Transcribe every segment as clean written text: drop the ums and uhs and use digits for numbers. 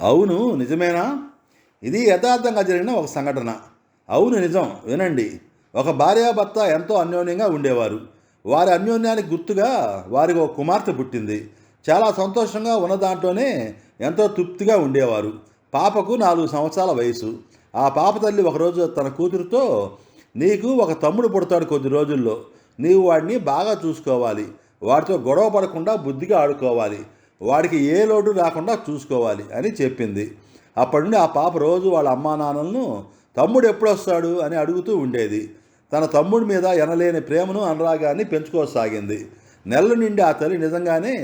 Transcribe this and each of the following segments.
అవును, నిజమేనా? ఇది యథార్థంగా జరిగిన ఒక సంఘటన. అవును, నిజం. వినండి. ఒక భార్యాభర్త ఎంతో అన్యోన్యంగా ఉండేవారు. వారి అన్యోన్యానికి గుర్తుగా వారికి ఒక కుమార్తె పుట్టింది. చాలా సంతోషంగా ఉన్న దాంట్లోనే ఎంతో తృప్తిగా ఉండేవారు. పాపకు 4 సంవత్సరాల వయసు. ఆ పాప తల్లి ఒకరోజు తన కూతురుతో, నీకు ఒక తమ్ముడు పుడతాడు కొద్ది రోజుల్లో. నీవు వాడిని బాగా చూసుకోవాలి. వాడితో గొడవ పడకుండా బుద్ధిగా ఆడుకోవాలి. వాడికి ఏ లోటు రాకుండా చూసుకోవాలి అని చెప్పింది. అప్పటి నుండి ఆ పాప రోజు వాళ్ళ అమ్మా నాన్నలను తమ్ముడు ఎప్పుడొస్తాడు అని అడుగుతూ ఉండేది. తన తమ్ముడి మీద ఎనలేని ప్రేమను అనురాగాన్ని పెంచుకోసాగింది. నెలల నుండి ఆ తల్లి నిజంగానే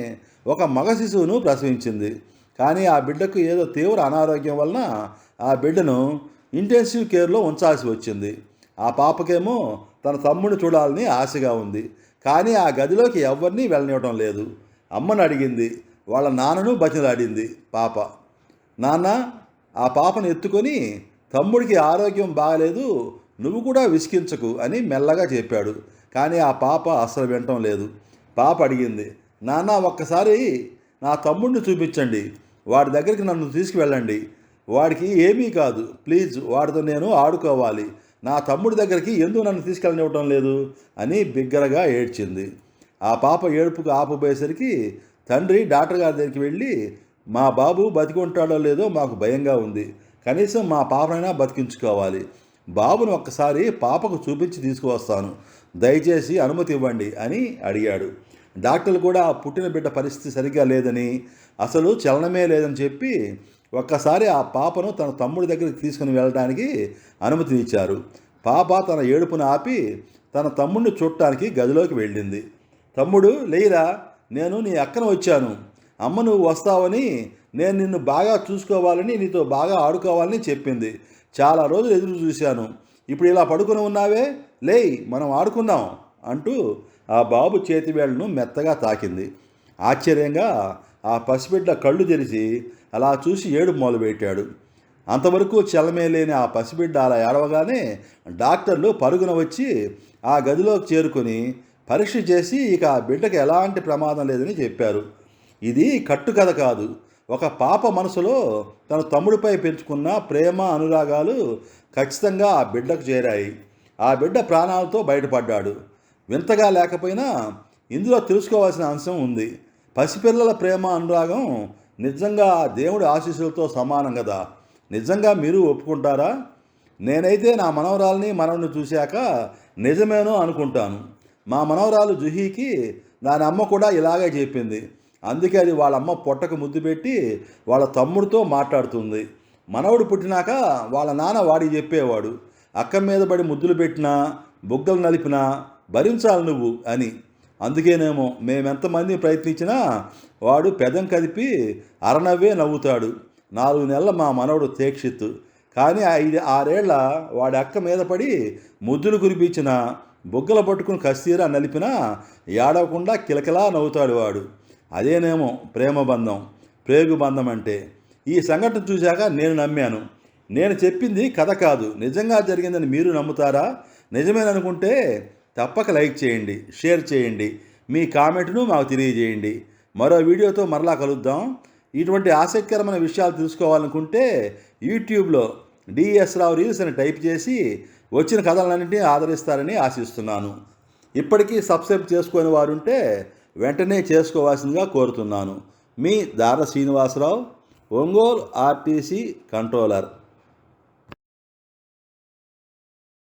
ఒక మగ శిశువును ప్రసవించింది. కానీ ఆ బిడ్డకు ఏదో తీవ్ర అనారోగ్యం వలన ఆ బిడ్డను ఇంటెన్సివ్ కేర్లో ఉంచాల్సి వచ్చింది. ఆ పాపకేమో తన తమ్ముడిని చూడాలని ఆశగా ఉంది. కానీ ఆ గదిలోకి ఎవరినీ వెళ్ళనివ్వడం లేదు. అమ్మను అడిగింది. వాళ్ళ నాన్నను బతిలాడింది పాప. నాన్న, ఆ పాపను ఎత్తుకొని, తమ్ముడికి ఆరోగ్యం బాగలేదు, నువ్వు కూడా విసిగించకు అని మెల్లగా చెప్పాడు. కానీ ఆ పాప అస్సలు వినటం లేదు. పాప అడిగింది, నాన్న, ఒక్కసారి నా తమ్ముడిని చూపించండి, వాడి దగ్గరికి నన్ను తీసుకువెళ్ళండి. వాడికి ఏమీ కాదు, ప్లీజ్, వాడితో నేను ఆడుకోవాలి. నా తమ్ముడి దగ్గరికి ఎందుకు నన్ను తీసుకెళ్ళనివ్వటం లేదు అని బిగ్గరగా ఏడ్చింది. ఆ పాప ఏడుపుకు ఆపబోయేసరికి తండ్రి డాక్టర్ గారి దగ్గరికి వెళ్ళి, మా బాబు బతికుంటాడో లేదో మాకు భయంగా ఉంది, కనీసం మా పాపనైనా బతికించుకోవాలి. బాబును ఒక్కసారి పాపకు చూపించి తీసుకువస్తాను, దయచేసి అనుమతి ఇవ్వండి అని అడిగాడు. డాక్టర్లు కూడా పుట్టిన బిడ్డ పరిస్థితి సరిగ్గా లేదని, అసలు చలనమే లేదని చెప్పి ఒక్కసారి ఆ పాపను తన తమ్ముడి దగ్గరికి తీసుకుని వెళ్ళడానికి అనుమతినిచ్చారు. పాప తన ఏడుపును ఆపి తన తమ్ముడిని చూడటానికి గదిలోకి వెళ్ళింది. తమ్ముడు, లేయిరా, నేను నీ అక్కన వచ్చాను. అమ్మ నువ్వు వస్తావని, నేను నిన్ను బాగా చూసుకోవాలని, నీతో బాగా ఆడుకోవాలని చెప్పింది. చాలా రోజులు ఎదురు చూశాను. ఇప్పుడు ఇలా పడుకుని ఉన్నావే, లేయ్, మనం ఆడుకుందాం అంటూ ఆ బాబు చేతివేళ్లను మెత్తగా తాకింది. ఆశ్చర్యంగా ఆ పసిబిడ్డ కళ్ళు తెరిచి అలా చూసి ఏడుపు మొదలుపెట్టాడు. అంతవరకు చలమే లేని ఆ పసిబిడ్డ అలా ఏడవగానే డాక్టర్లు పరుగున వచ్చి ఆ గదిలోకి చేరుకొని పరీక్ష చేసి ఇక ఆ బిడ్డకు ఎలాంటి ప్రమాదం లేదని చెప్పారు. ఇది కట్టుకథ కాదు. ఒక పాప మనసులో తన తమ్ముడిపై పెంచుకున్న ప్రేమ అనురాగాలు ఖచ్చితంగా ఆ బిడ్డకు చేరాయి. ఆ బిడ్డ ప్రాణాలతో బయటపడ్డాడు. వింతగా లేకపోయినా ఇందులో తెలుసుకోవాల్సిన అంశం ఉంది. పసిపిల్లల ప్రేమ అనురాగం నిజంగా దేవుడి ఆశీస్సులతో సమానం కదా. నిజంగా మీరు ఒప్పుకుంటారా? నేనైతే నా మనవరాల్ని మనవడిని చూశాక నిజమేనో అనుకుంటాను. మా మనవరాలు జుహీకి దాని అమ్మ కూడా ఇలాగే చెప్పింది. అందుకే అది వాళ్ళ అమ్మ పొట్టకు ముద్దు పెట్టి వాళ్ళ తమ్ముడితో మాట్లాడుతుంది. మనవడు పుట్టినాక వాళ్ళ నాన్న వాడికి చెప్పేవాడు, అక్క మీద పడి ముద్దులు పెట్టినా బుగ్గలు నలిపినా భరించాలి నువ్వు అని. అందుకేనేమో మేమెంతమంది ప్రయత్నించినా వాడు పెదం కదిపి అరనవ్వే నవ్వుతాడు. 4 నెలల మా మనవడు తీక్షిత్తు. కానీ 5-6 ఏళ్ల వాడి అక్క మీద పడి ముద్దులు కురిపించిన, బుగ్గలు పట్టుకుని కస్తీరా నలిపినా ఏడవకుండా కిలకిలా నవ్వుతాడు వాడు. అదేనేమో ప్రేమ బంధం, ప్రేగు బంధం అంటే. ఈ సంఘటన చూశాక నేను నమ్మాను. నేను చెప్పింది కథ కాదు, నిజంగా జరిగిందని మీరు నమ్ముతారా? నిజమేననుకుంటే తప్పక లైక్ చేయండి, షేర్ చేయండి, మీ కామెంట్ను మాకు తెలియజేయండి. మరో వీడియోతో మరలా కలుద్దాం. ఇటువంటి ఆసక్తికరమైన విషయాలు తెలుసుకోవాలనుకుంటే యూట్యూబ్లో డిఎస్ రావు రీల్స్ అని టైప్ చేసి వచ్చిన కథలన్నింటినీ ఆదరిస్తారని ఆశిస్తున్నాను. ఇప్పటికీ సబ్స్క్రైబ్ చేసుకునే వారుంటే వెంటనే చేసుకోవాల్సిందిగా కోరుతున్నాను. మీ దార శ్రీనివాసరావు, ఒంగోలు ఆర్టీసీ కంట్రోలర్.